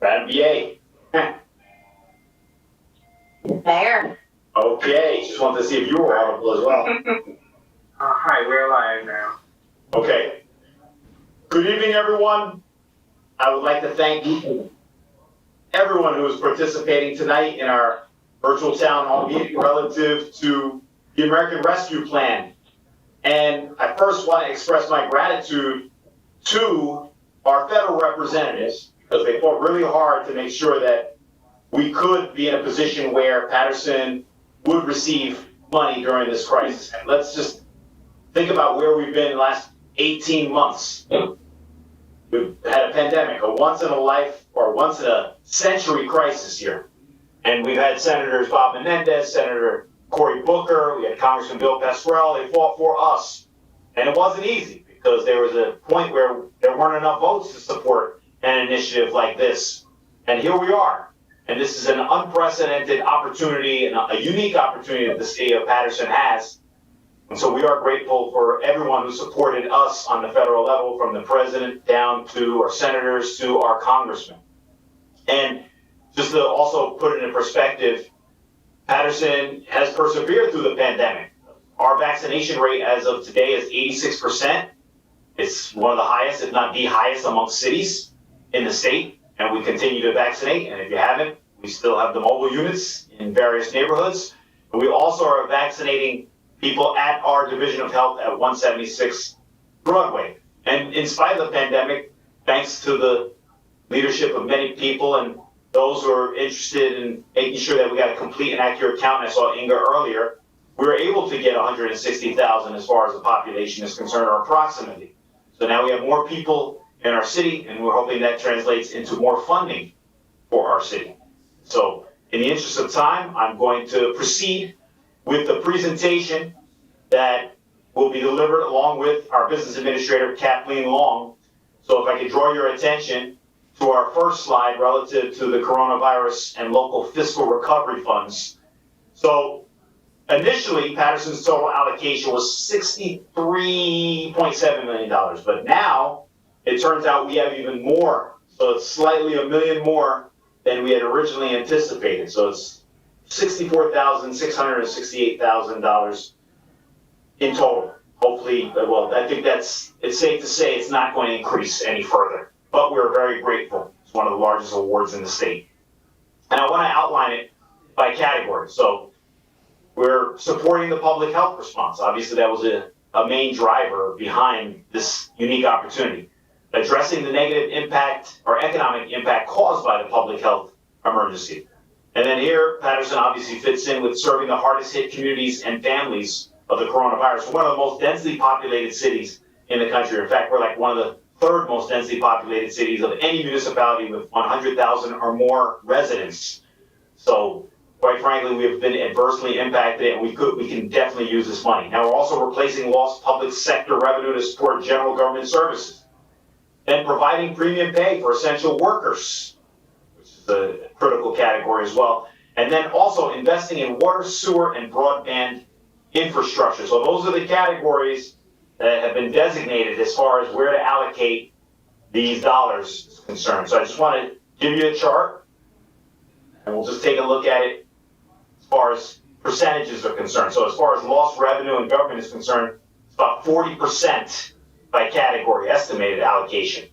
Madam VA. Mayor. Okay, just wanted to see if you were audible as well. Hi, we're live now. Okay. Good evening, everyone. I would like to thank everyone who is participating tonight in our virtual town hall meeting relative to the American Rescue Plan. And I first want to express my gratitude to our federal representatives because they fought really hard to make sure that we could be in a position where Paterson would receive money during this crisis. And let's just think about where we've been in the last 18 months. We've had a pandemic, a once in a life or once in a century crisis here. And we've had Senators Bob Menendez, Senator Cory Booker, we had Congressman Bill Pascrell. They fought for us. And it wasn't easy because there was a point where there weren't enough votes to support an initiative like this. And here we are. And this is an unprecedented opportunity and a unique opportunity that the city of Paterson has. And so we are grateful for everyone who supported us on the federal level, from the president down to our senators to our congressmen. And just to also put it in perspective, Paterson has persevered through the pandemic. Our vaccination rate as of today is 86%. It's one of the highest, if not the highest, among cities in the state. And we continue to vaccinate. And if you haven't, we still have the mobile units in various neighborhoods. And we also are vaccinating people at our Division of Health at 176 Broadway. And in spite of the pandemic, thanks to the leadership of many people and those who are interested in making sure that we got a complete and accurate count, and I saw Inga earlier, we were able to get 160,000 as far as the population is concerned, or approximately. So now we have more people in our city, and we're hoping that translates into more funding for our city. So in the interest of time, I'm going to proceed with the presentation that will be delivered along with our business administrator, Kathleen Long. So if I could draw your attention to our first slide relative to the coronavirus and local fiscal recovery funds. So initially, Paterson's total allocation was $63.7 million, but now it turns out we have even more. So it's slightly $1 million more than we had originally anticipated. So it's $64,668,000 in total. Hopefully, well, I think it's safe to say it's not going to increase any further, but we're very grateful. It's one of the largest awards in the state. And I want to outline it by category. So we're supporting the public health response. Obviously, that was a main driver behind this unique opportunity. Addressing the negative impact or economic impact caused by the public health emergency. And then here, Paterson obviously fits in with serving the hardest hit communities and families of the coronavirus. We're one of the most densely populated cities in the country. In fact, we're like one of the third most densely populated cities of any municipality with 100,000 or more residents. So quite frankly, we have been adversely impacted, and we can definitely use this money. Now we're also replacing lost public sector revenue to support general government services. And providing premium pay for essential workers, which is a critical category as well. And then also investing in water, sewer, and broadband infrastructure. So those are the categories that have been designated as far as where to allocate these dollars is concerned. So I just want to give you a chart, and we'll just take a look at it as far as percentages are concerned. So as far as lost revenue in government is concerned, it's about 40% by category estimated allocation.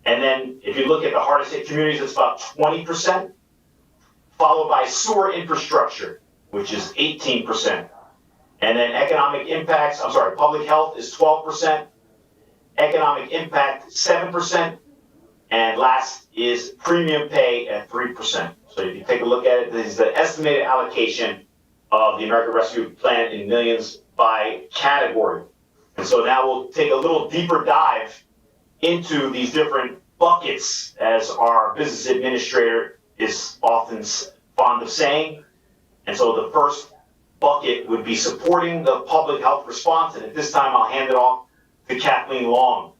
And then if you look at the hardest hit communities, it's about 20%, followed by sewer infrastructure, which is 18%. And then public health is 12%, economic impact 7%, and last is premium pay at 3%. So if you take a look at it, this is the estimated allocation of the American Rescue Plan in millions by category. And so now we'll take a little deeper dive into these different buckets, as our business administrator is often fond of saying. And so the first bucket would be supporting the public health response. And at this time, I'll hand it off to Kathleen Long.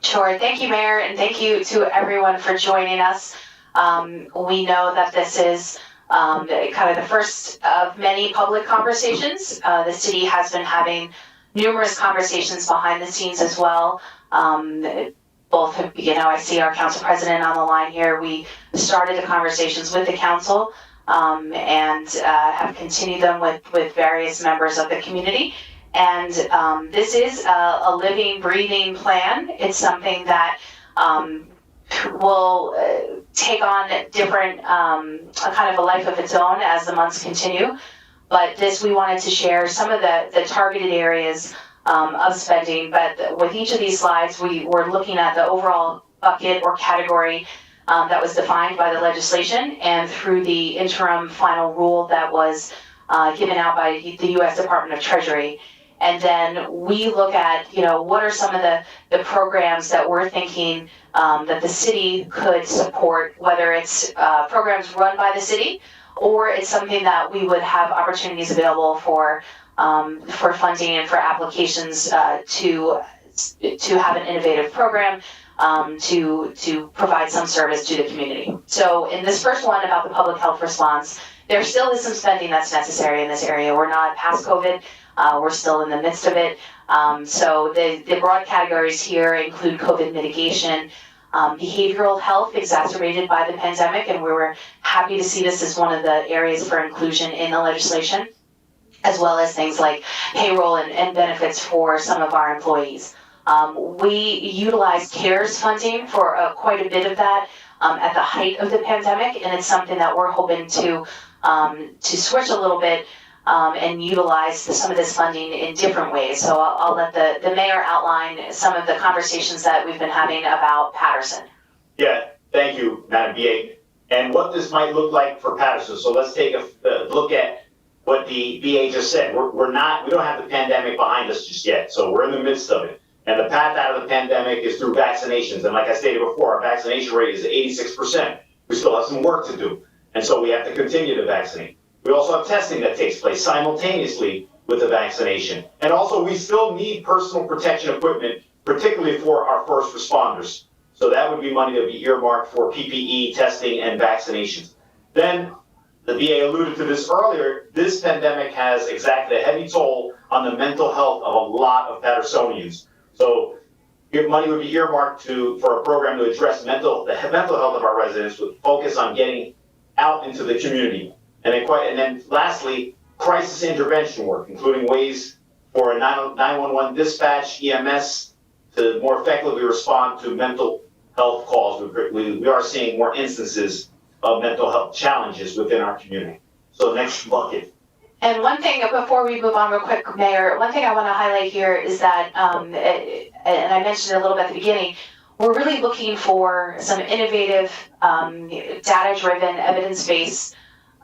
Sure. Thank you, Mayor, and thank you to everyone for joining us. We know that this is kind of the first of many public conversations. The city has been having numerous conversations behind the scenes as well, both, I see our council president on the line here. We started the conversations with the council and have continued them with various members of the community. And this is a living, breathing plan. It's something that will take on different, kind of a life of its own as the months continue. But we wanted to share some of the targeted areas of spending. But with each of these slides, we were looking at the overall bucket or category that was defined by the legislation and through the interim final rule that was given out by the U.S. Department of Treasury. And then we look at, what are some of the programs that we're thinking that the city could support, whether it's programs run by the city or it's something that we would have opportunities available for funding and for applications to have an innovative program to provide some service to the community. So in this first one about the public health response, there still is some spending that's necessary in this area. We're not past COVID. We're still in the midst of it. So the broad categories here include COVID mitigation, behavioral health exacerbated by the pandemic, and we were happy to see this as one of the areas for inclusion in the legislation, as well as things like payroll and benefits for some of our employees. We utilized CARES funding for quite a bit of that at the height of the pandemic, and it's something that we're hoping to switch a little bit and utilize some of this funding in different ways. So I'll let the mayor outline some of the conversations that we've been having about Paterson. Yeah, thank you, Madam BA. And what this might look like for Paterson. So let's take a look at what the BA just said. We don't have the pandemic behind us just yet. So we're in the midst of it. And the path out of the pandemic is through vaccinations. And like I stated before, our vaccination rate is 86%. We still have some work to do. And so we have to continue to vaccinate. We also have testing that takes place simultaneously with the vaccination. And also we still need personal protection equipment, particularly for our first responders. So that would be money that would be earmarked for PPE testing and vaccinations. Then the VA alluded to this earlier, this pandemic has exacted a heavy toll on the mental health of a lot of Patersonians. So money would be earmarked for a program to address the mental health of our residents with focus on getting out into the community. And then lastly, crisis intervention work, including ways for a 911 dispatch, EMS, to more effectively respond to mental health calls. We are seeing more instances of mental health challenges within our community. So next bucket. And one thing, before we move on real quick, Mayor, one thing I want to highlight here is that, and I mentioned it a little bit at the beginning, we're really looking for some innovative, data-driven, evidence-based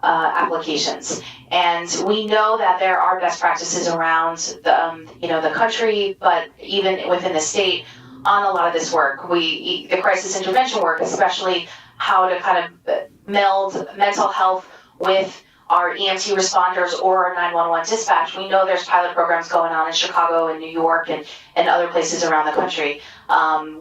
applications. And we know that there are best practices around the country, but even within the state on a lot of this work. The crisis intervention work, especially how to kind of meld mental health with our EMT responders or our 911 dispatch. We know there's pilot programs going on in Chicago and New York and other places around the country.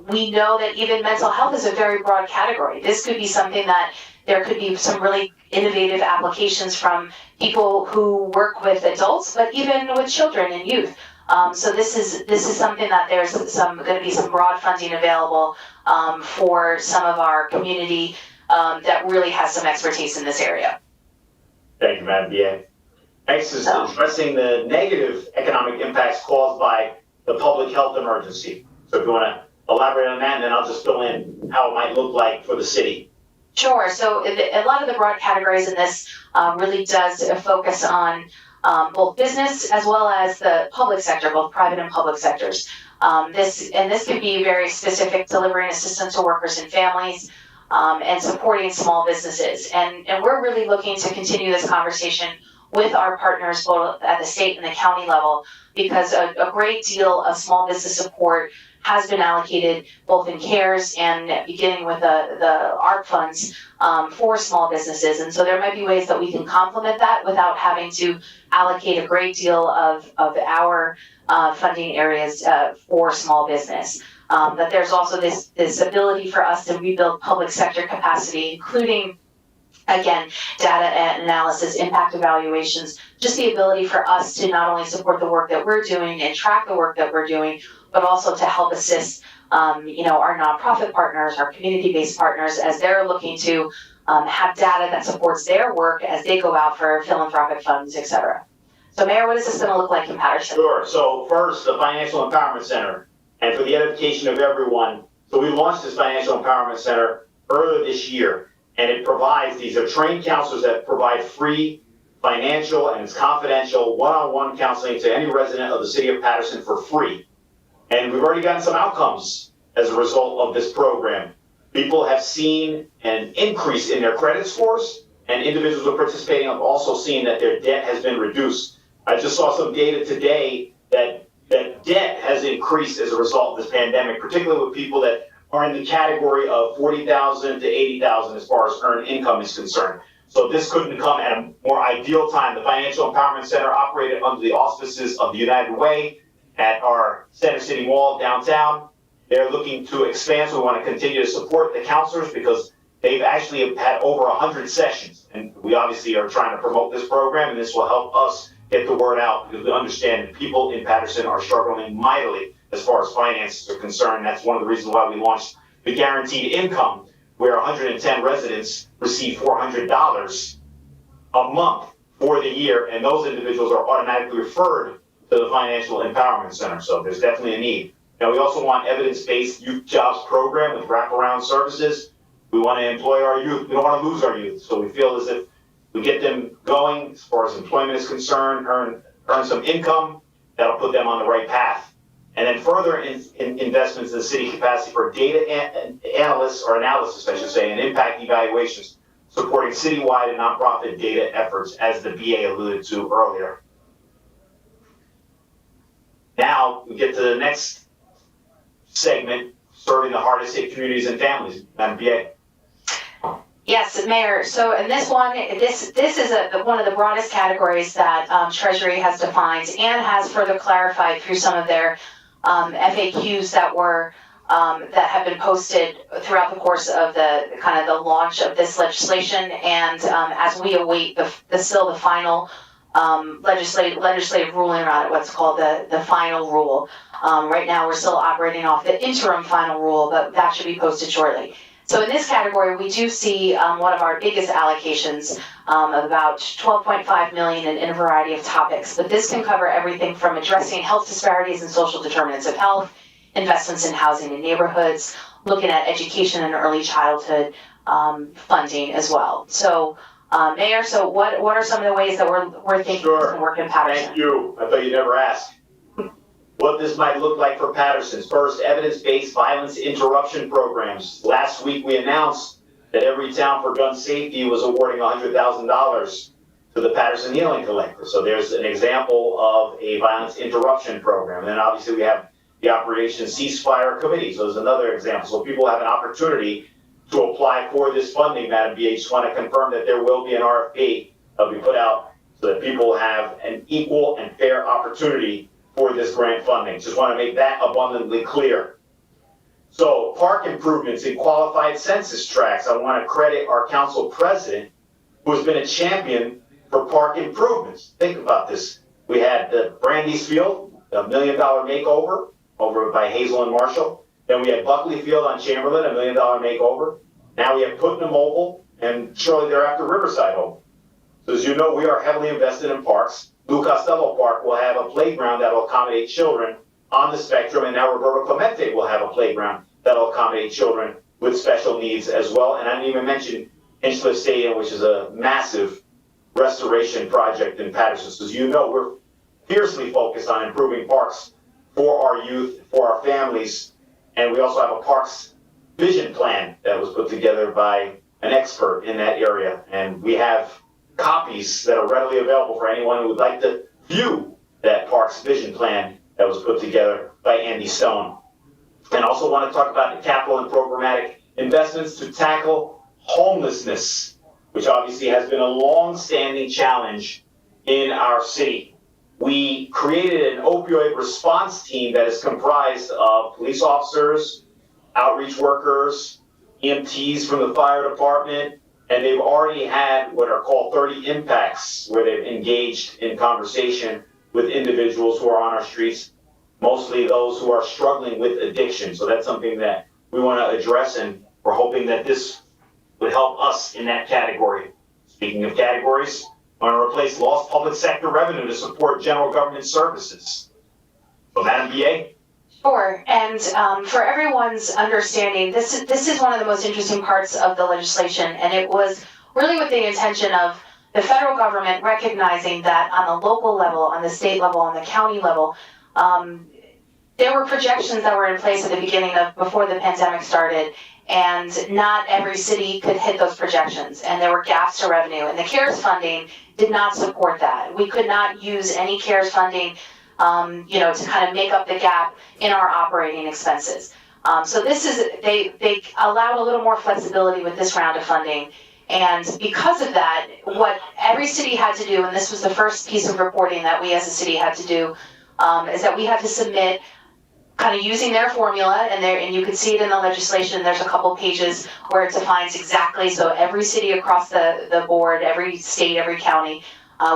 We know that even mental health is a very broad category. This could be something that there could be some really innovative applications from people who work with adults, but even with children and youth. So this is something that there's going to be some broad funding available for some of our community that really has some expertise in this area. Thank you, Madam BA. Next is addressing the negative economic impacts caused by the public health emergency. So if you want to elaborate on that, and then I'll just fill in how it might look like for the city. Sure. So a lot of the broad categories in this really does focus on both business as well as the public sector, both private and public sectors. This can be very specific, delivering assistance to workers and families, and supporting small businesses. And we're really looking to continue this conversation with our partners both at the state and the county level, because a great deal of small business support has been allocated both in CARES and beginning with the ARP funds for small businesses. And so there might be ways that we can complement that without having to allocate a great deal of our funding areas for small business. But there's also this ability for us to rebuild public sector capacity, including, again, data analysis, impact evaluations, just the ability for us to not only support the work that we're doing and track the work that we're doing, but also to help assist our nonprofit partners, our community-based partners, as they're looking to have data that supports their work as they go out for philanthropic funds, et cetera. So Mayor, what is this going to look like in Paterson? Sure. So first, the Financial Empowerment Center. And for the edification of everyone, so we launched this Financial Empowerment Center earlier this year. And it provides, these are trained counselors that provide free financial and it's confidential one-on-one counseling to any resident of the city of Paterson for free. And we've already gotten some outcomes as a result of this program. People have seen an increase in their credit scores, and individuals who are participating have also seen that their debt has been reduced. I just saw some data today that debt has increased as a result of this pandemic, particularly with people that are in the category of 40,000 to 80,000 as far as earned income is concerned. So this couldn't come at a more ideal time. The Financial Empowerment Center operated under the auspices of the United Way at our Center City Mall downtown. They're looking to expand, so we want to continue to support the counselors because they've actually had over 100 sessions. And we obviously are trying to promote this program, and this will help us get the word out because we understand that people in Paterson are struggling mightily as far as finances are concerned. That's one of the reasons why we launched the guaranteed income, where 110 residents receive $400 a month for the year, and those individuals are automatically referred to the Financial Empowerment Center. So there's definitely a need. Now, we also want evidence-based youth jobs program with wraparound services. We want to employ our youth. We don't want to lose our youth. So we feel as if we get them going as far as employment is concerned, earn some income, that'll put them on the right path. And then further investments in the city capacity for data analysts, or analysis, I should say, and impact evaluations, supporting citywide and nonprofit data efforts, as the BA alluded to earlier. Now, we get to the next segment, serving the hardest hit communities and families. Madam BA. Yes, Mayor. So in this one, this is one of the broadest categories that Treasury has defined and has further clarified through some of their FAQs that were that have been posted throughout the course of the launch of this legislation, and as we await the final legislative ruling around it, what's called the final rule. Right now, we're still operating off the interim final rule, but that should be posted shortly. So in this category, we do see one of our biggest allocations of about $12.5 million in a variety of topics. But this can cover everything from addressing health disparities and social determinants of health, investments in housing and neighborhoods, looking at education and early childhood funding as well. So, Mayor, so what are some of the ways that we're thinking this can work in Paterson? Thank you. I thought you never asked. What this might look like for Paterson's first evidence-based violence interruption programs. Last week we announced that every town for gun safety was awarding $100,000 to the Paterson Healing Collective. So there's an example of a violence interruption program. And then obviously we have the Operation Ceasefire Committee. So there's another example. So people have an opportunity to apply for this funding. Madam BA, just want to confirm that there will be an RFP that will be put out so that people have an equal and fair opportunity for this grant funding. Just want to make that abundantly clear. So park improvements in qualified census tracts. I want to credit our council president, who has been a champion for park improvements. Think about this. We had the Brandy's Field, $1 million makeover over by Hazel and Marshall. Then we had Buckley Field on Chamberlain, $1 million makeover. Now we have Putnam Oval and shortly thereafter Riverside Oval. So as you know, we are heavily invested in parks. Lou Costello Park will have a playground that will accommodate children on the spectrum, and now Roberto Clemente will have a playground that will accommodate children with special needs as well. And I didn't even mention Hinchcliffe Stadium, which is a massive restoration project in Paterson. So as you know, we're fiercely focused on improving parks for our youth, for our families, and we also have a parks vision plan that was put together by an expert in that area, and we have copies that are readily available for anyone who would like to view that parks vision plan that was put together by Andy Stone. And also want to talk about the capital and programmatic investments to tackle homelessness, which obviously has been a long-standing challenge in our city. We created an opioid response team that is comprised of police officers, outreach workers, EMTs from the fire department, and they've already had what are called 30 impacts, where they've engaged in conversation with individuals who are on our streets. mostly those who are struggling with addiction. So that's something that we want to address, and we're hoping that this would help us in that category. Speaking of categories, I want to replace lost public sector revenue to support general government services. So Madam BA? Sure, and for everyone's understanding, this is one of the most interesting parts of the legislation, and it was really with the intention of the federal government recognizing that on the local level, on the state level, on the county level, there were projections that were in place at the beginning of before the pandemic started, and not every city could hit those projections, and there were gaps to revenue, and the CARES funding did not support that. We could not use any CARES funding to kind of make up the gap in our operating expenses. So this is, they allowed a little more flexibility with this round of funding. And because of that, what every city had to do, and this was the first piece of reporting that we as a city had to do, is that we had to submit kind of using their formula, and you could see it in the legislation. There's a couple pages where it defines exactly, so every city across the board, every state, every county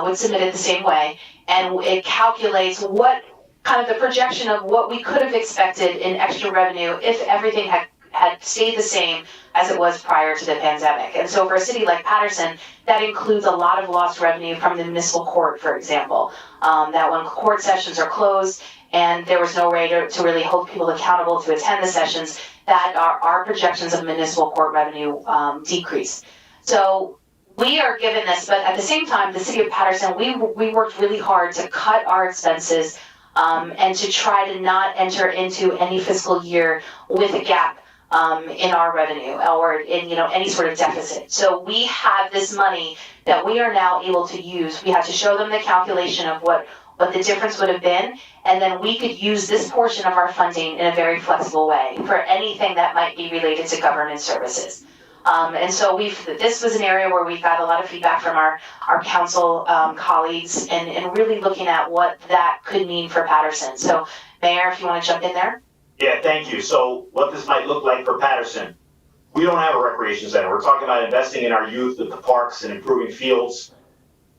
would submit it the same way. And it calculates what kind of the projection of what we could have expected in extra revenue if everything had stayed the same as it was prior to the pandemic. And so for a city like Paterson, that includes a lot of lost revenue from the municipal court, for example, that when court sessions are closed and there was no way to really hold people accountable to attend the sessions, that our projections of municipal court revenue decrease. So we are given this, but at the same time, the city of Paterson, we worked really hard to cut our expenses and to try to not enter into any fiscal year with a gap in our revenue or in any sort of deficit. So we have this money that we are now able to use. We had to show them the calculation of what the difference would have been, and then we could use this portion of our funding in a very flexible way for anything that might be related to government services. And so this was an area where we got a lot of feedback from our council colleagues and really looking at what that could mean for Paterson. So Mayor, if you want to jump in there. Yeah, thank you. So what this might look like for Paterson, we don't have a recreation center. We're talking about investing in our youth with the parks and improving fields.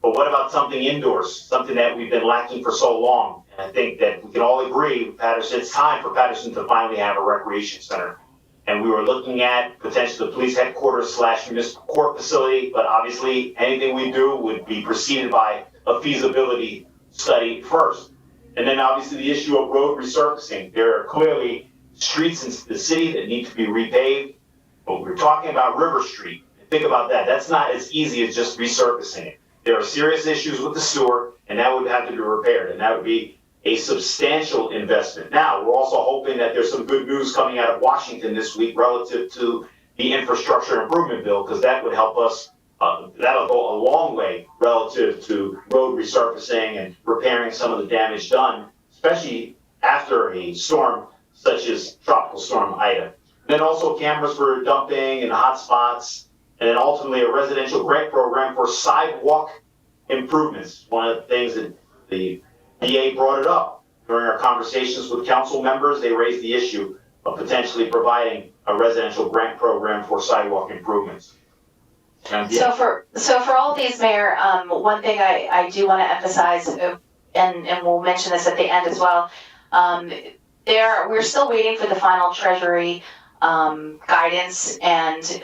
But what about something indoors, something that we've been lacking for so long? And I think that we can all agree, Paterson, it's time for Paterson to finally have a recreation center. And we were looking at potentially the police headquarters / municipal court facility, but obviously anything we do would be preceded by a feasibility study first. And then obviously the issue of road resurfacing. There are clearly streets in the city that need to be repaved, but we're talking about River Street. Think about that. That's not as easy as just resurfacing it. There are serious issues with the sewer, and that would have to be repaired, and that would be a substantial investment. Now, we're also hoping that there's some good news coming out of Washington this week relative to the infrastructure improvement bill, because that would help us, that'll go a long way relative to road resurfacing and repairing some of the damage done, especially after a storm such as Tropical Storm Ida. And then also cameras for dumping and hot spots, and then ultimately a residential grant program for sidewalk improvements. One of the things that the DA brought it up during our conversations with council members. They raised the issue of potentially providing a residential grant program for sidewalk improvements. So for all of these, Mayor, one thing I do want to emphasize, and we'll mention this at the end as well, we're still waiting for the final Treasury guidance and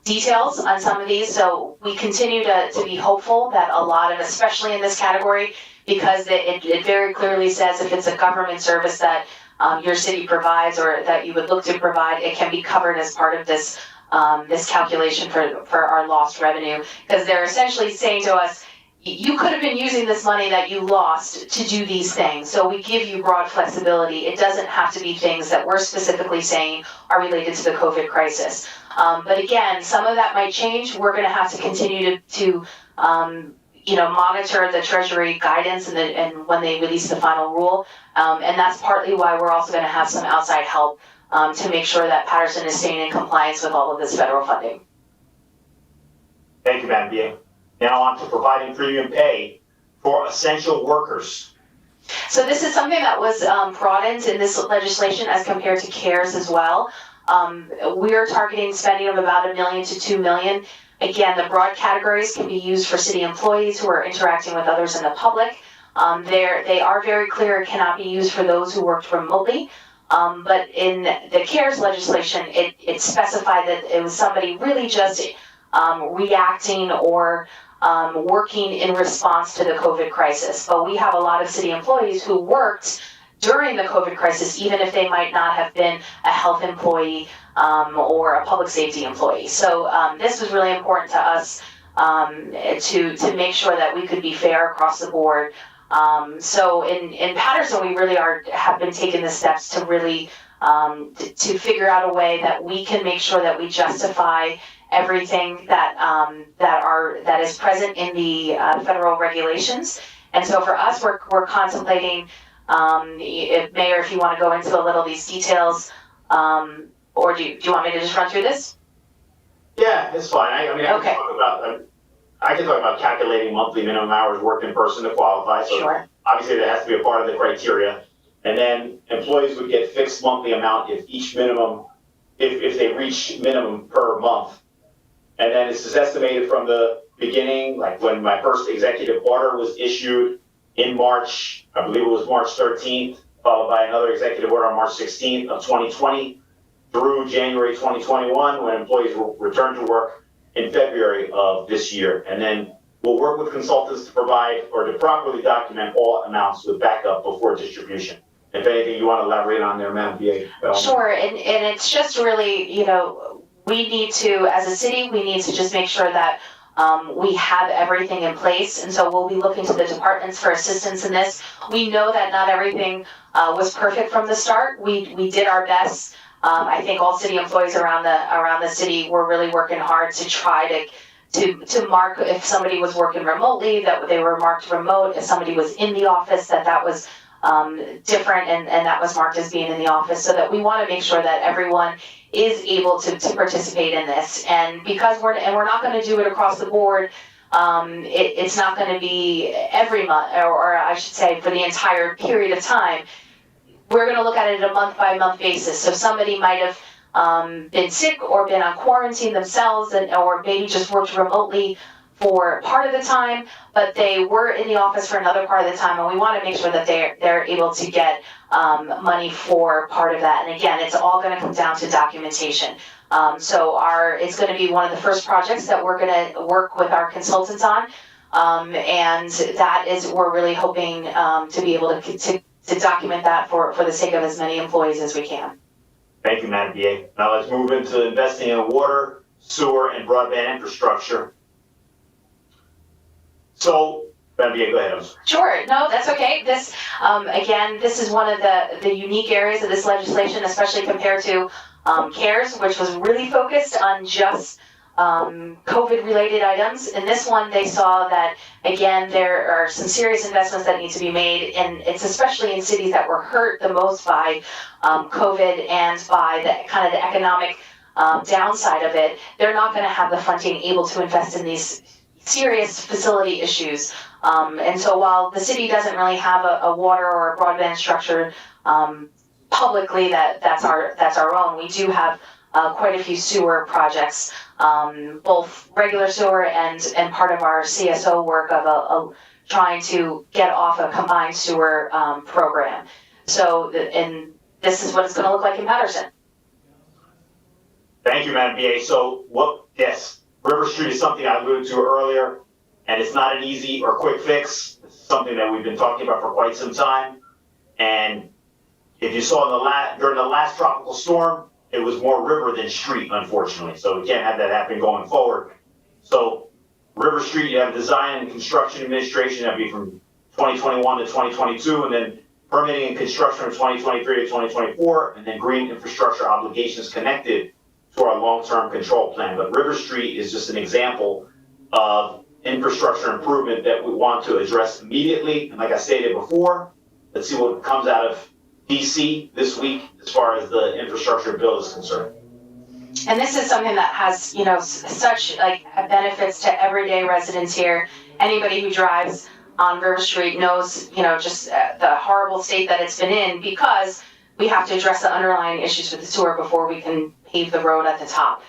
details on some of these. So we continue to be hopeful that a lot of, especially in this category, because it very clearly says if it's a government service that your city provides or that you would look to provide, it can be covered as part of this this calculation for our lost revenue. Because they're essentially saying to us, you could have been using this money that you lost to do these things. So we give you broad flexibility. It doesn't have to be things that we're specifically saying are related to the COVID crisis. But again, some of that might change. We're going to have to continue to monitor the Treasury guidance and when they release the final rule. And that's partly why we're also going to have some outside help to make sure that Paterson is staying in compliance with all of this federal funding. Thank you, Madam DA. Now on to providing premium pay for essential workers. So this is something that was broadened in this legislation as compared to CARES as well. We are targeting spending of about $1 million to $2 million. Again, the broad categories can be used for city employees who are interacting with others in the public. They are very clear it cannot be used for those who worked remotely. But in the CARES legislation, it specified that it was somebody really just reacting or working in response to the COVID crisis. But we have a lot of city employees who worked during the COVID crisis, even if they might not have been a health employee or a public safety employee. So this was really important to us to make sure that we could be fair across the board. So in Paterson, we really have been taking the steps to really to figure out a way that we can make sure that we justify everything that is present in the federal regulations. And so for us, we're contemplating, Mayor, if you want to go into a little of these details, or do you want me to just run through this? Yeah, it's fine. I Okay. I can talk about calculating monthly minimum hours worked in person to qualify. So Sure. obviously that has to be a part of the criteria. And then employees would get fixed monthly amount if they reach minimum per month. And then this is estimated from the beginning, like when my first executive order was issued in March, I believe it was March 13th, followed by another executive order on March 16th of 2020 through January 2021, when employees will return to work in February of this year. And then we'll work with consultants to provide or to properly document all amounts with backup before distribution. If anything you want to elaborate on there, Madam PA. Sure, and it's just really, we need to, as a city, we need to just make sure that we have everything in place. And so we'll be looking to the departments for assistance in this. We know that not everything was perfect from the start. We did our best. I think all city employees around the city were really working hard to try to mark if somebody was working remotely, that they were marked remote. If somebody was in the office, that was different and that was marked as being in the office, so that we want to make sure that everyone is able to participate in this. And because we're not going to do it across the board, it's not going to be every month, or I should say for the entire period of time. We're going to look at it a month by month basis. So somebody might have been sick or been on quarantine themselves, or maybe just worked remotely for part of the time, but they were in the office for another part of the time, and we want to make sure that they're able to get money for part of that. And again, it's all going to come down to documentation. So it's going to be one of the first projects that we're going to work with our consultants on, and that is, we're really hoping to be able to document that for the sake of as many employees as we can. Thank you, Madam PA. Now let's move into investing in water, sewer, and broadband infrastructure. So, Madam PA, go ahead. Sure, no, that's okay. This, again, this is one of the unique areas of this legislation, especially compared to CARES, which was really focused on just COVID-related items. In this one, they saw that, again, there are some serious investments that need to be made, and it's especially in cities that were hurt the most by COVID and by the kind of the economic downside of it. They're not going to have the funding able to invest in these serious facility issues. And so while the city doesn't really have a water or a broadband structure publicly that's our own, we do have quite a few sewer projects, both regular sewer and part of our CSO work of trying to get off a combined sewer program. So, and this is what it's going to look like in Paterson. Thank you, Madam PA. So, yes, River Street is something I alluded to earlier, and it's not an easy or quick fix. It's something that we've been talking about for quite some time. And if you saw during the last tropical storm, it was more river than street, unfortunately. So we can't have that happen going forward. So River Street, you have design and construction administration, that'd be from 2021 to 2022, and then permitting and construction from 2023 to 2024, and then green infrastructure obligations connected to our long-term control plan. But River Street is just an example of infrastructure improvement that we want to address immediately. And like I stated before, let's see what comes out of DC this week as far as the infrastructure bill is concerned. And this is something that has, such benefits to everyday residents here. Anybody who drives on River Street knows, just the horrible state that it's been in, because we have to address the underlying issues with the sewer before we can pave the road at the top.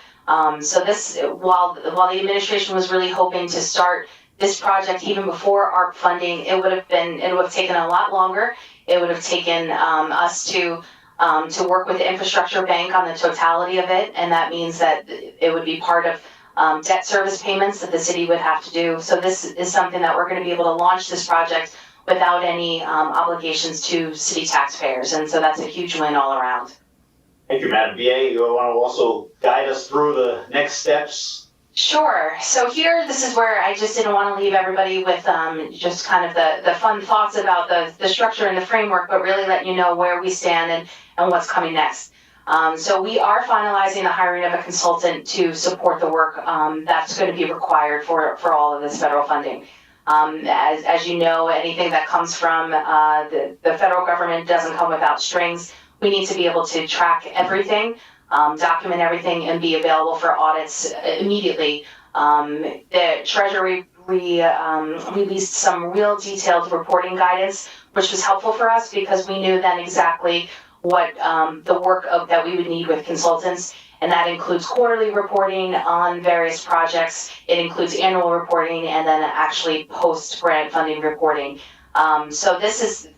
So this, while the administration was really hoping to start this project, even before ARP funding, it would have taken a lot longer. It would have taken us to work with the infrastructure bank on the totality of it, and that means that it would be part of debt service payments that the city would have to do. So this is something that we're going to be able to launch this project without any obligations to city taxpayers, and so that's a huge win all around. Thank you, Madam VA. You want to also guide us through the next steps? Sure. So here, this is where I just didn't want to leave everybody with just kind of the fun thoughts about the structure and the framework, but really let you know where we stand and what's coming next. So we are finalizing the hiring of a consultant to support the work that's going to be required for all of this federal funding. As you know, anything that comes from the federal government doesn't come without strings. We need to be able to track everything, document everything, and be available for audits immediately. The Treasury released some real detailed reporting guidance, which was helpful for us because we knew then exactly what the work that we would need with consultants, and that includes quarterly reporting on various projects. It includes annual reporting and then actually post-grant funding reporting. So this is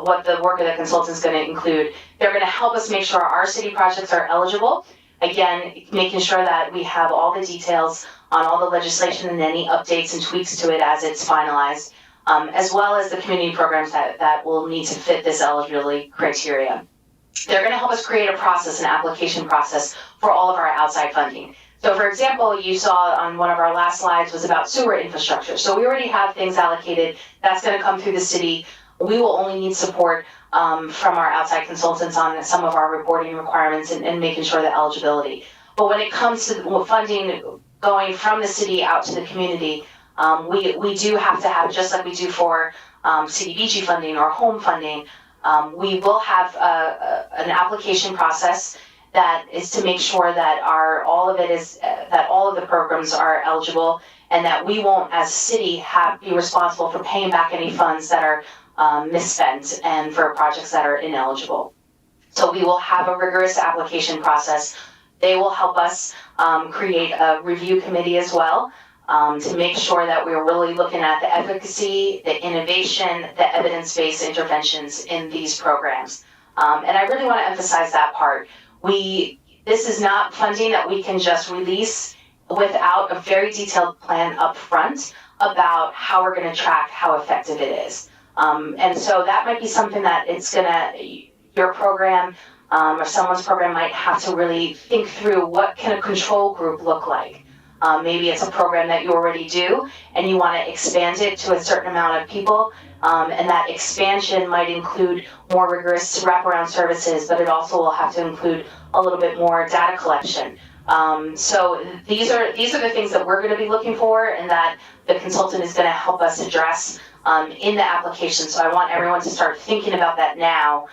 what the work of the consultant is going to include. They're going to help us make sure our city projects are eligible. Again, making sure that we have all the details on all the legislation and any updates and tweaks to it as it's finalized, as well as the community programs that will need to fit this eligibility criteria. They're going to help us create a process, an application process for all of our outside funding. So for example, you saw on one of our last slides was about sewer infrastructure. So we already have things allocated. That's going to come through the city. We will only need support from our outside consultants on some of our reporting requirements and making sure the eligibility. But when it comes to funding going from the city out to the community, we do have to have, just like we do for CDBG funding or home funding, we will have an application process that is to make sure that all of the programs are eligible, and that we won't, as a city, be responsible for paying back any funds that are misspent and for projects that are ineligible. So we will have a rigorous application process. They will help us create a review committee as well to make sure that we're really looking at the efficacy, the innovation, the evidence-based interventions in these programs. And I really want to emphasize that part. This is not funding that we can just release without a very detailed plan up front about how we're going to track how effective it is. And so that might be something that your program or someone's program might have to really think through. What can a control group look like? Maybe it's a program that you already do and you want to expand it to a certain amount of people, and that expansion might include more rigorous wraparound services, but it also will have to include a little bit more data collection. So these are the things that we're going to be looking for, and that the consultant is going to help us address in the application. So I want everyone to start thinking about that now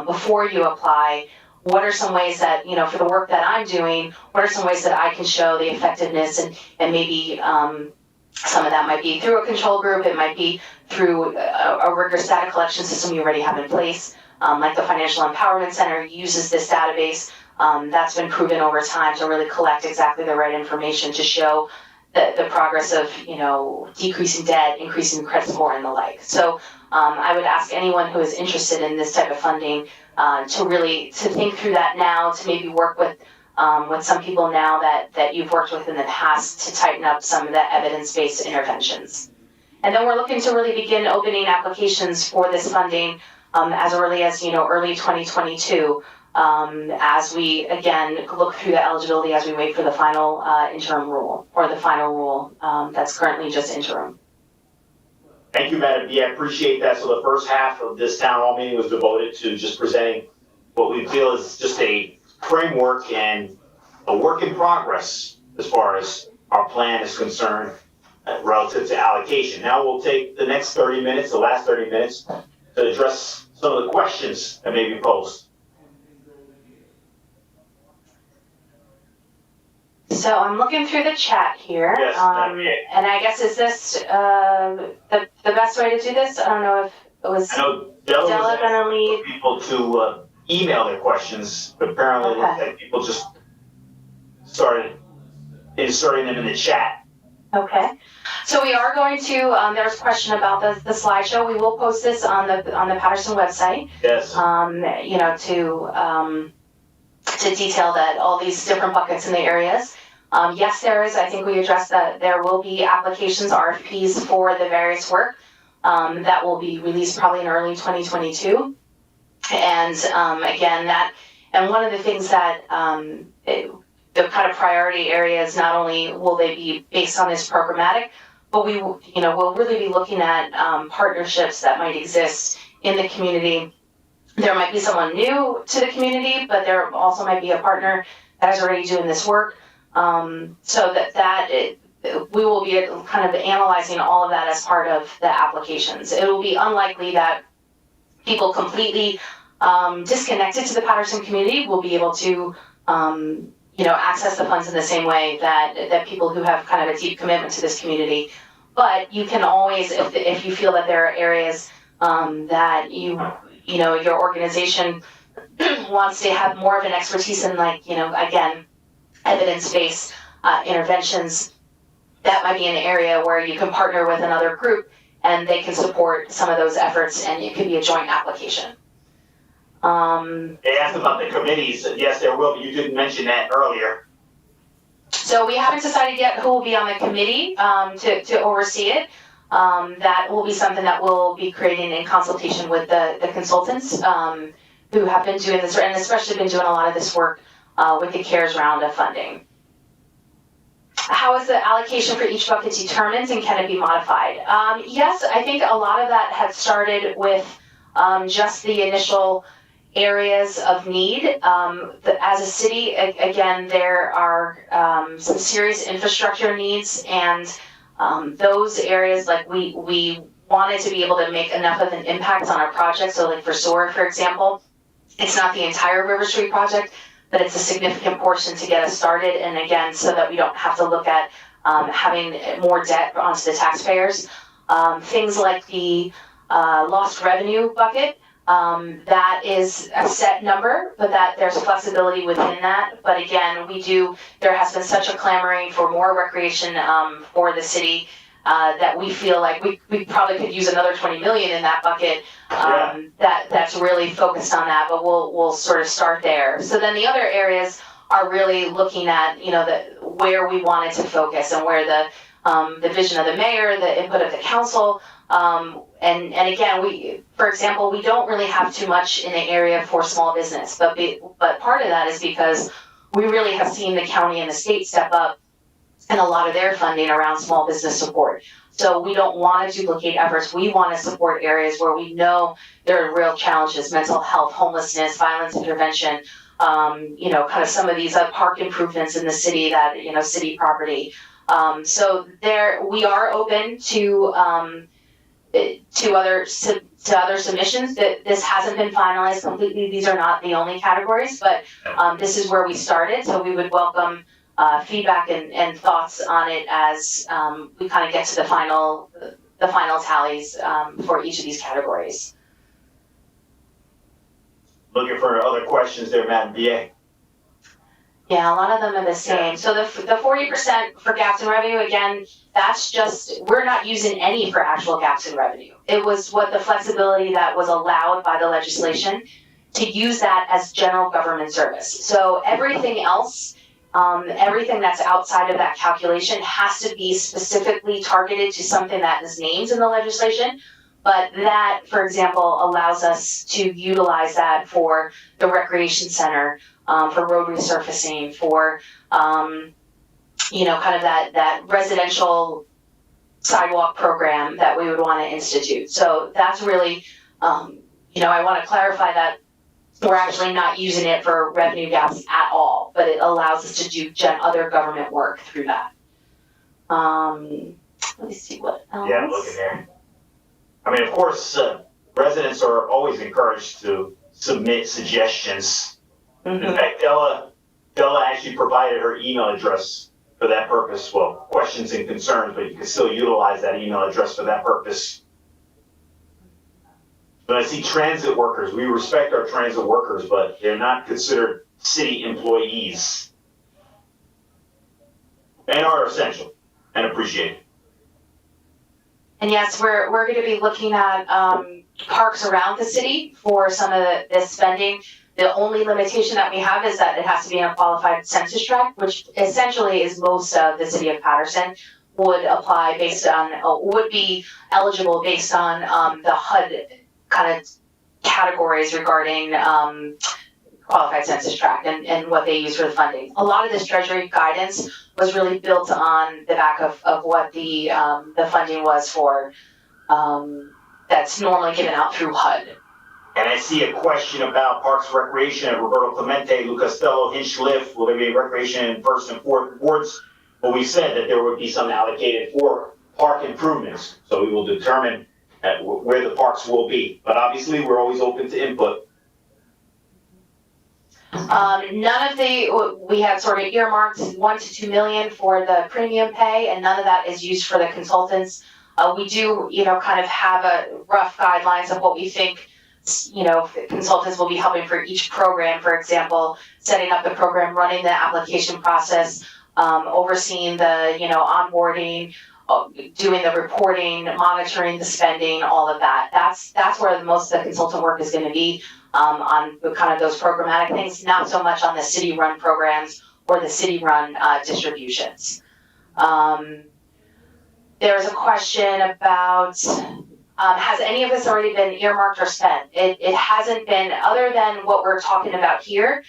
before you apply. What are some ways that, for the work that I'm doing, what are some ways that I can show the effectiveness, and maybe some of that might be through a control group, it might be through a rigorous data collection system you already have in place. Like the Financial Empowerment Center uses this database that's been proven over time to really collect exactly the right information to show the progress of, decreasing debt, increasing credit score, and the like. So I would ask anyone who is interested in this type of funding to think through that now, to maybe work with some people now that you've worked with in the past to tighten up some of the evidence-based interventions. And then we're looking to really begin opening applications for this funding as early as, early 2022, as we, again, look through the eligibility as we wait for the final interim rule, or the final rule that's currently just interim. Thank you, Madam V. I appreciate that. So the first half of this town hall meeting was devoted to just presenting what we feel is just a framework and a work in progress as far as our plan is concerned relative to allocation. Now we'll take the next 30 minutes, the last 30 minutes, to address some of the questions that may be posed. So I'm looking through the chat here, Yes, and I guess, is this the best way to do this? I don't know if it was I know Della Della gonna lead. people to email their questions, but apparently it looks like people just started inserting them in the chat. Okay. So we are going to, there's a question about the slideshow. We will post this on the Paterson website. Yes. You know, to detail that all these different buckets in the areas. Yes, there is, I think we addressed that there will be applications, RFPs for the various work that will be released probably in early 2022. And again, and one of the things that the kind of priority areas, not only will they be based on this programmatic, but we'll really be looking at partnerships that might exist in the community. There might be someone new to the community, but there also might be a partner that is already doing this work. So we will be kind of analyzing all of that as part of the applications. It will be unlikely that people completely disconnected to the Paterson community will be able to access the funds in the same way that people who have kind of a deep commitment to this community. But you can always, if you feel that there are areas that your organization wants to have more of an expertise in, like, again, evidence-based interventions, that might be an area where you can partner with another group and they can support some of those efforts, and it could be a joint application. They asked about the committees. Yes, there will be. You didn't mention that earlier. So we haven't decided yet who will be on the committee to oversee it. That will be something that we'll be creating in consultation with the consultants who have been doing this, and especially been doing a lot of this work with the CARES round of funding. How is the allocation for each bucket determined, and can it be modified? Yes, I think a lot of that had started with just the initial areas of need. As a city, again, there are some serious infrastructure needs, and those areas, like we wanted to be able to make enough of an impact on our project. So like for SOAR, for example, it's not the entire River Street project, but it's a significant portion to get us started. And again, so that we don't have to look at having more debt onto the taxpayers. Things like the lost revenue bucket, that is a set number, but that there's flexibility within that. But again, there has been such a clamoring for more recreation for the city that we feel like we probably could use another 20 million in that bucket. That's really focused on that, but we'll sort of start there. So then the other areas are really looking at where we wanted to focus, and where the vision of the mayor, the input of the council. And again, for example, we don't really have too much in the area for small business, but part of that is because we really have seen the county and the state step up and a lot of their funding around small business support. So we don't want to duplicate efforts. We want to support areas where we know there are real challenges: mental health, homelessness, violence intervention, kind of some of these park improvements in the city that, city property. So we are open to other submissions. That this hasn't been finalized completely. These are not the only categories, but this is where we started. So we would welcome feedback and thoughts on it as we kind of get to the final tallies for each of these categories. Looking for other questions there, Madam BA. Yeah, a lot of them are the same. So the 40% for gaps in revenue, again, that's just, we're not using any for actual gaps in revenue. It was what the flexibility that was allowed by the legislation to use that as general government service. So everything else, everything that's outside of that calculation has to be specifically targeted to something that is named in the legislation. But that, for example, allows us to utilize that for the recreation center, for road resurfacing, for, kind of that residential sidewalk program that we would want to institute. So that's really, I want to clarify that we're actually not using it for revenue gaps at all, but it allows us to do other government work through that. Let me see what else. Yeah, I'm looking there. I mean, of course, residents are always encouraged to submit suggestions. Mm-hmm. In fact, Della actually provided her email address for that purpose. Well, questions and concerns, but you can still utilize that email address for that purpose. But I see transit workers. We respect our transit workers, but they're not considered city employees and are essential. and appreciated. And yes, we're going to be looking at parks around the city for some of this spending. The only limitation that we have is that it has to be in a qualified census tract, which essentially is most of the city of Paterson would apply based on, would be eligible based on the HUD kind of categories regarding qualified census tract and what they use for the funding. A lot of this Treasury guidance was really built on the back of what the funding was for that's normally given out through HUD. And I see a question about Parks and Recreation of Roberto Clemente, Lou Costello, Hinchcliffe. Will there be recreation in first and fourth wards? Well, we said that there would be some allocated for park improvements. So we will determine where the parks will be. But obviously, we're always open to input. None of we have sort of earmarked 1 to 2 million for the premium pay, and none of that is used for the consultants. We do, kind of have a rough guidelines of what we think, consultants will be helping for each program. For example, setting up the program, running the application process, overseeing the, onboarding, doing the reporting, monitoring the spending, all of that. That's where most of the consultant work is going to be on kind of those programmatic things, not so much on the city-run programs or the city-run distributions. There's a question about, has any of this already been earmarked or spent? It hasn't been, other than what we're talking about here,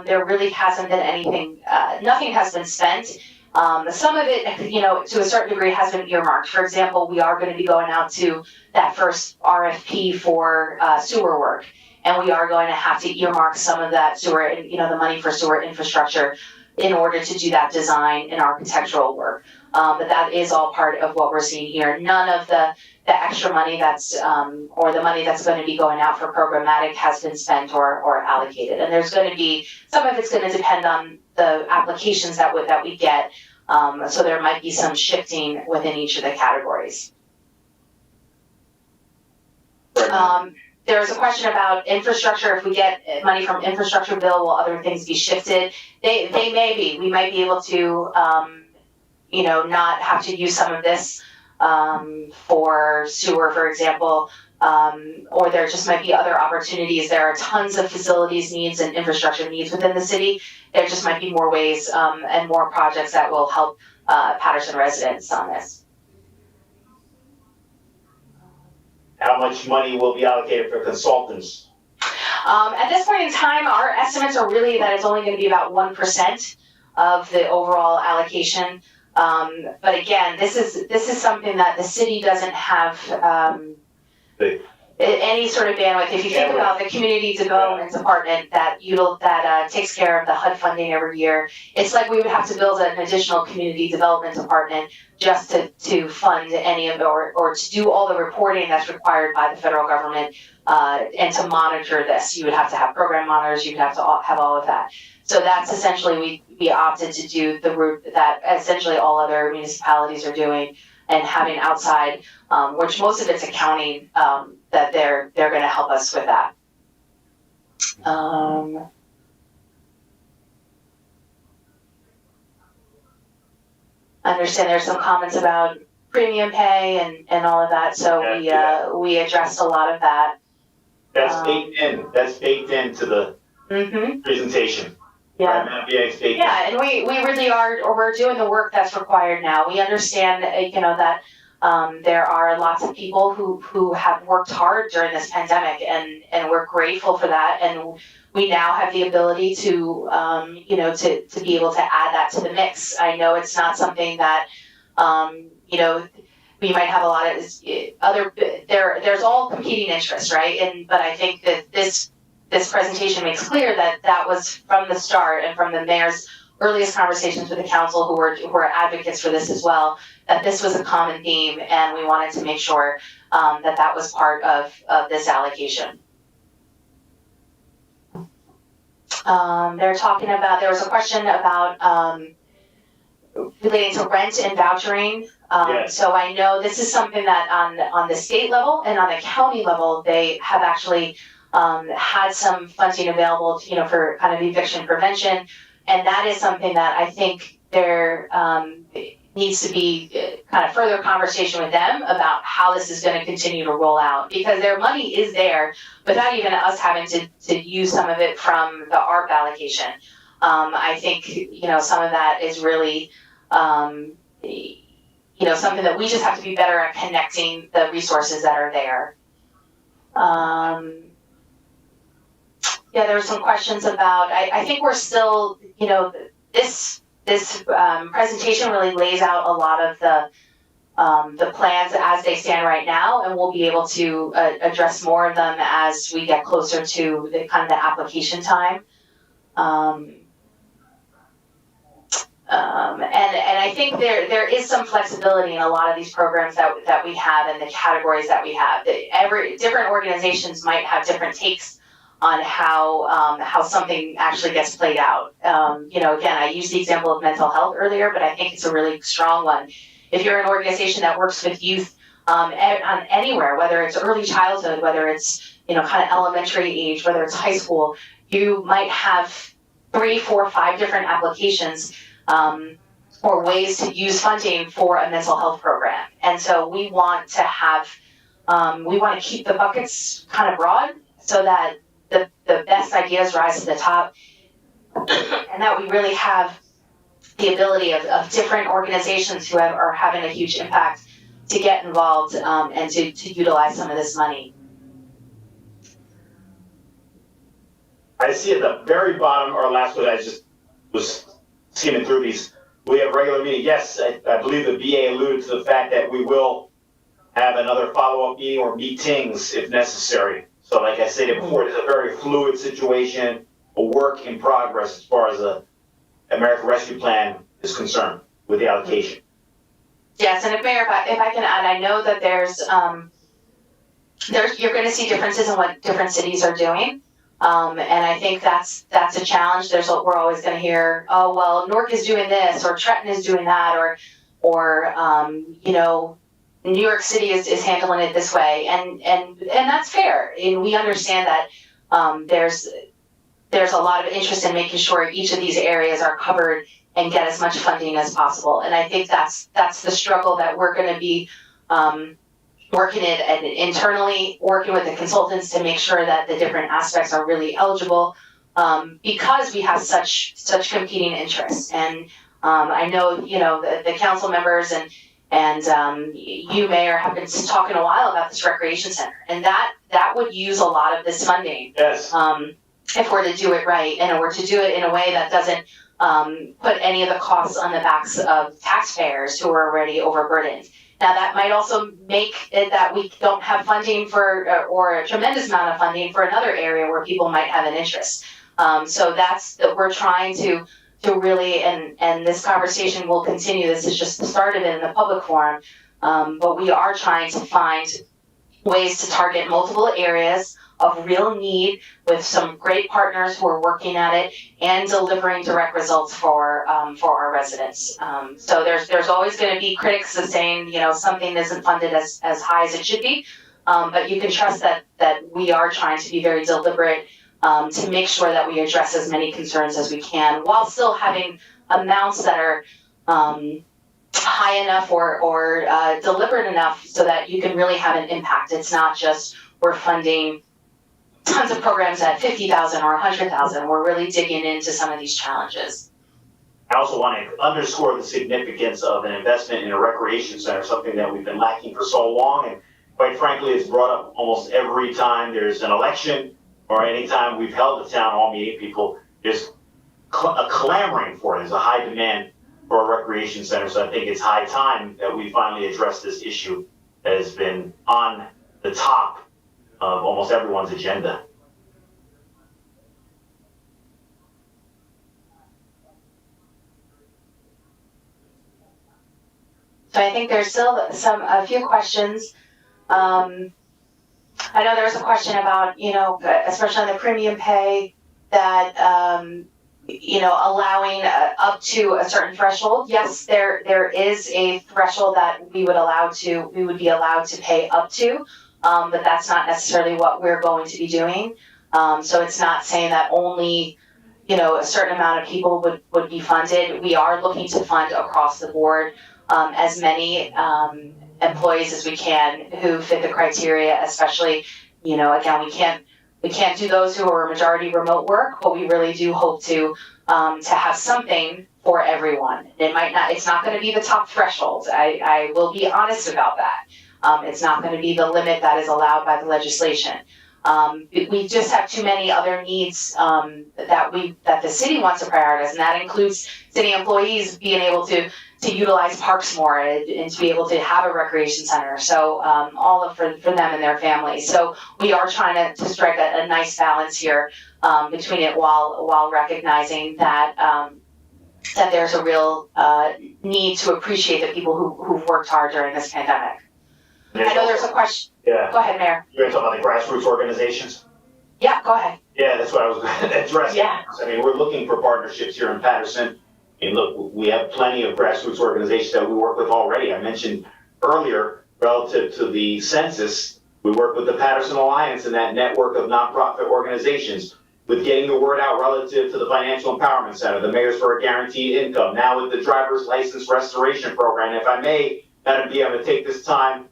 there really hasn't been anything, nothing has been spent. Some of it, to a certain degree has been earmarked. For example, we are going to be going out to that first RFP for sewer work. And we are going to have to earmark some of that sewer, the money for sewer infrastructure in order to do that design and architectural work. But that is all part of what we're seeing here. None of the extra money that's, or the money that's going to be going out for programmatic has been spent or allocated. And there's going to be, some of it's going to depend on the applications that we get. So there might be some shifting within each of the categories. There was a question about infrastructure. If we get money from infrastructure bill, will other things be shifted? They may be. We might be able to, not have to use some of this for sewer, for example, or there just might be other opportunities. There are tons of facilities needs and infrastructure needs within the city. There just might be more ways and more projects that will help Paterson residents on this. How much money will be allocated for consultants? At this point in time, our estimates are really that it's only going to be about 1% of the overall allocation. But again, this is something that the city doesn't have any sort of bandwidth. If you think about the community development department that takes care of the HUD funding every year, it's like we would have to build an additional community development department just to fund any of or to do all the reporting that's required by the federal government and to monitor this. You would have to have program monitors. You'd have to have all of that. So that's essentially we opted to do the route that essentially all other municipalities are doing, and having outside, which most of it's accounting, that they're going to help us with that. I understand there's some comments about premium pay and all of that, so we addressed a lot of that. That's baked in. That's baked into the presentation. Yeah. Right, yeah, and we really are, or we're doing the work that's required now. We understand, that there are lots of people who have worked hard during this pandemic, and we're grateful for that. And we now have the ability to, to be able to add that to the mix. I know it's not something that, we might have a lot of there's all competing interests, right? But I think that this presentation makes clear that was from the start and from the mayor's earliest conversations with the council, who were advocates for this as well, that this was a common theme, and we wanted to make sure that was part of this allocation. They're talking about, there was a question about relating to rent and vouchering. Yes. So I know this is something that on the state level and on the county level, they have actually had some funding available, for kind of eviction prevention. And that is something that I think needs to be kind of further conversation with them about how this is going to continue to roll out, because their money is there without even us having to use some of it from the ARP allocation. I think, some of that is really, something that we just have to be better at connecting the resources that are there. There were some questions about, I think we're still, this presentation really lays out a lot of the plans as they stand right now, and we'll be able to address more of them as we get closer to the kind of the application time. And I think there is some flexibility in a lot of these programs that we have and the categories that we have. Different organizations might have different takes on how something actually gets played out. Again, I used the example of mental health earlier, but I think it's a really strong one. If you're an organization that works with youth on anywhere, whether it's early childhood, whether it's kind of elementary age, whether it's high school, you might have 3, 4, 5 different applications or ways to use funding for a mental health program. And so we want to keep the buckets kind of broad so that the best ideas rise to the top, and that we really have the ability of different organizations who are having a huge impact to get involved and to utilize some of this money. I see at the very bottom, our last one, I just was skimming through these. We have regular meeting. Yes, I believe the VA alluded to the fact that we will have another follow-up meeting or meetings if necessary. So like I stated before, it's a very fluid situation, a work in progress as far as the American Rescue Plan is concerned with the allocation. Yes, and Mayor, if I can add, I know that there's you're going to see differences in what different cities are doing. And I think that's a challenge. We're always going to hear, oh, well, Newark is doing this, or Trenton is doing that, or New York City is handling it this way. And that's fair. And we understand that there's a lot of interest in making sure each of these areas are covered and get as much funding as possible. And I think that's the struggle that we're going to be working it and internally working with the consultants to make sure that the different aspects are really eligible, because we have such competing interests. And I know the council members and you, Mayor, have been talking a while about this recreation center, and that would use a lot of this funding. Yes. If we're to do it right, and we're to do it in a way that doesn't put any of the costs on the backs of taxpayers who are already overburdened. Now, that might also make it that we don't have funding for, or a tremendous amount of funding for another area where people might have an interest. So that's that we're trying to really, and this conversation will continue. This is just the start of it in the public forum, but we are trying to find ways to target multiple areas of real need with some great partners who are working at it and delivering direct results for our residents. So there's always going to be critics of saying, something isn't funded as high as it should be, but you can trust that we are trying to be very deliberate to make sure that we address as many concerns as we can, while still having amounts that are high enough or deliberate enough so that you can really have an impact. It's not just we're funding tons of programs at 50,000 or 100,000. We're really digging into some of these challenges. I also want to underscore the significance of an investment in a recreation center, something that we've been lacking for so long, and quite frankly, it's brought up almost every time there's an election or any time we've held a town hall meeting. People there's a clamoring for it. There's a high demand for a recreation center, so I think it's high time that we finally address this issue that has been on the top of almost everyone's agenda. So I think there's still a few questions. I know there was a question about, especially on the premium pay, that allowing up to a certain threshold. Yes, there is a threshold that we would be allowed to pay up to. But that's not necessarily what we're going to be doing. So it's not saying that only, a certain amount of people would be funded. We are looking to fund across the board. as many employees as we can who fit the criteria, especially, again, we can't do those who are majority remote work, but we really do hope to have something for everyone. It's not going to be the top threshold. I will be honest about that. It's not going to be the limit that is allowed by the legislation. We just have too many other needs that the city wants to prioritize, and that includes city employees being able to utilize parks more and to be able to have a recreation center. So for them and their families. So we are trying to strike a nice balance here between it while recognizing that that there's a real need to appreciate the people who've worked hard during this pandemic. I know there's a question. Yeah. Go ahead, Mayor. You're gonna talk about the grassroots organizations? Yeah, go ahead. Yeah, that's what I was addressing. Yeah. I mean, we're looking for partnerships here in Paterson. I mean, look, we have plenty of grassroots organizations that we work with already. I mentioned earlier, relative to the census, we work with the Paterson Alliance and that network of nonprofit organizations with getting the word out relative to the Financial Empowerment Center, the Mayors for a Guaranteed Income, now with the Driver's License Restoration Program. If I may, Madam D, I'm going to take this time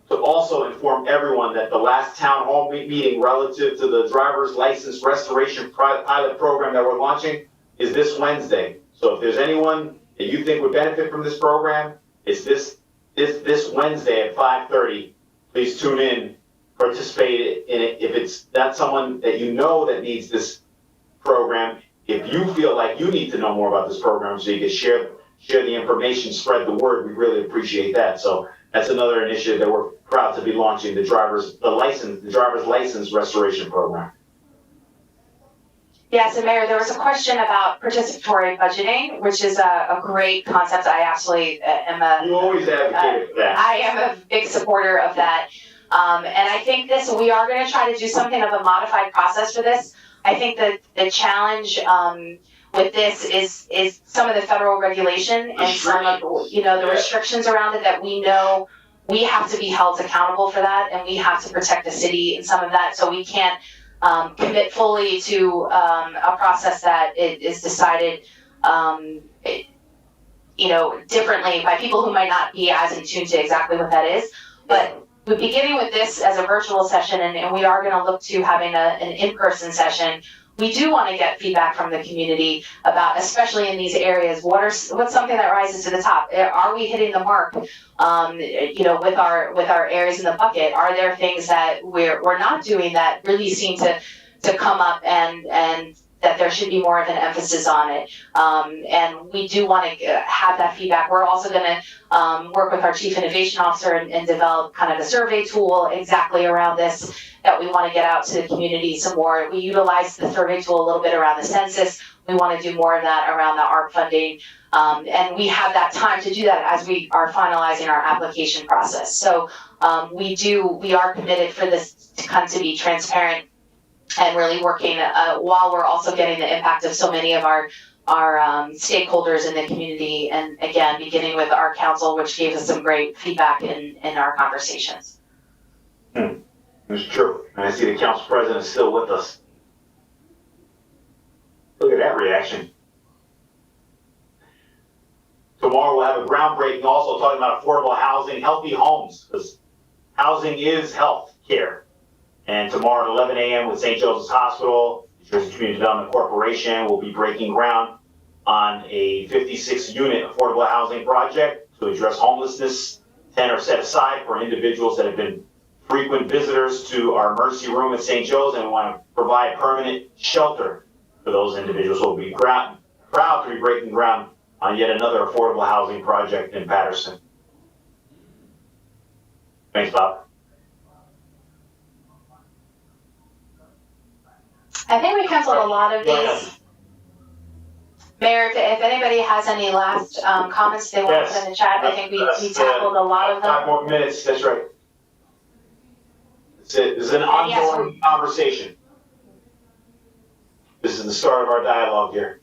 to also inform everyone that the last town hall meeting relative to the driver's license restoration pilot program that we're launching is this Wednesday. So if there's anyone that you think would benefit from this program, it's this Wednesday at 5:30. Please tune in, participate in it. If it's not someone that you know that needs this program, if you feel like you need to know more about this program so you can share the information, spread the word, we really appreciate that. So that's another initiative that we're proud to be launching, the driver's license restoration program. Yes, and Mayor, there was a question about participatory budgeting, which is a great concept. I absolutely am You always advocated for that. I am a big supporter of that. And I think we are going to try to do something of a modified process for this. I think that the challenge with this is some of the federal regulation and some of the restrictions around it that we know we have to be held accountable for that, and we have to protect the city in some of that. So we can't commit fully to a process that it is decided differently by people who might not be as in tune to exactly what that is. But we're beginning with this as a virtual session, and we are going to look to having an in-person session. We do want to get feedback from the community about, especially in these areas, what's something that rises to the top? Are we hitting the mark? With our areas in the bucket, are there things that we're not doing that really seem to come up and that there should be more of an emphasis on it? And we do want to have that feedback. We're also going to work with our Chief Innovation Officer and develop kind of a survey tool exactly around this that we want to get out to the community some more. We utilize the survey tool a little bit around the census. We want to do more of that around the ARP funding. And we have that time to do that as we are finalizing our application process. So we are committed for this to come to be transparent and really working while we're also getting the impact of so many of our stakeholders in the community. And again, beginning with our council, which gave us some great feedback in our conversations. It's true. And I see the council president is still with us. Look at that reaction. Tomorrow we'll have a groundbreaking also talking about affordable housing, healthy homes, because housing is health care. And tomorrow at 11 a.m. with St. Joseph's Hospital, New Jersey Community Development Corporation will be breaking ground on a 56-unit affordable housing project to address homelessness. 10 are set aside for individuals that have been frequent visitors to our emergency room at St. Joe's, and we want to provide permanent shelter for those individuals. So we'll be proud to be breaking ground on yet another affordable housing project in Paterson. Thanks, Bob. I think we canceled a lot of these. Mayor, if anybody has any last comments they want to put in the chat, I think we tackled a lot of them. 5 more minutes, that's right. That's it. This is an ongoing conversation. This is the start of our dialogue here.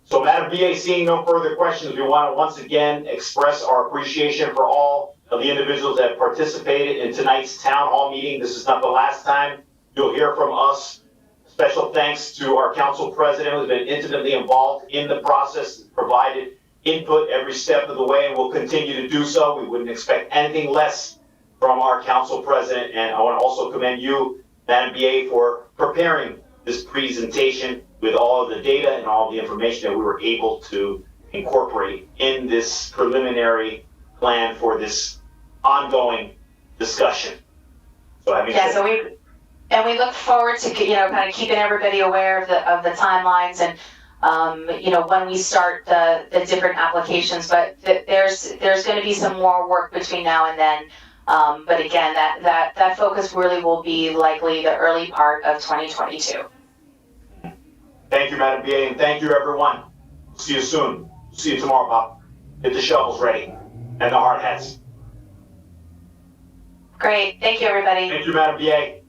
So Madam VA, seeing no further questions, we want to once again express our appreciation for all of the individuals that participated in tonight's town hall meeting. This is not the last time you'll hear from us, Special thanks to our council president, who's been intimately involved in the process, provided input every step of the way, and will continue to do so. We wouldn't expect anything less from our council president. And I want to also commend you, Madam BA, for preparing this presentation with all of the data and all of the information that we were able to incorporate in this preliminary plan for this ongoing discussion. So having Yeah, said, we look forward to, kind of keeping everybody aware of the timelines and, when we start the different applications, but there's going to be some more work between now and then. But again, that focus really will be likely the early part of 2022. thank you, Madam BA, and thank you, everyone. See you soon. See you tomorrow, Bob. Get the shovels ready and the hard hats. Great. Thank you, everybody. Thank you, Madam BA.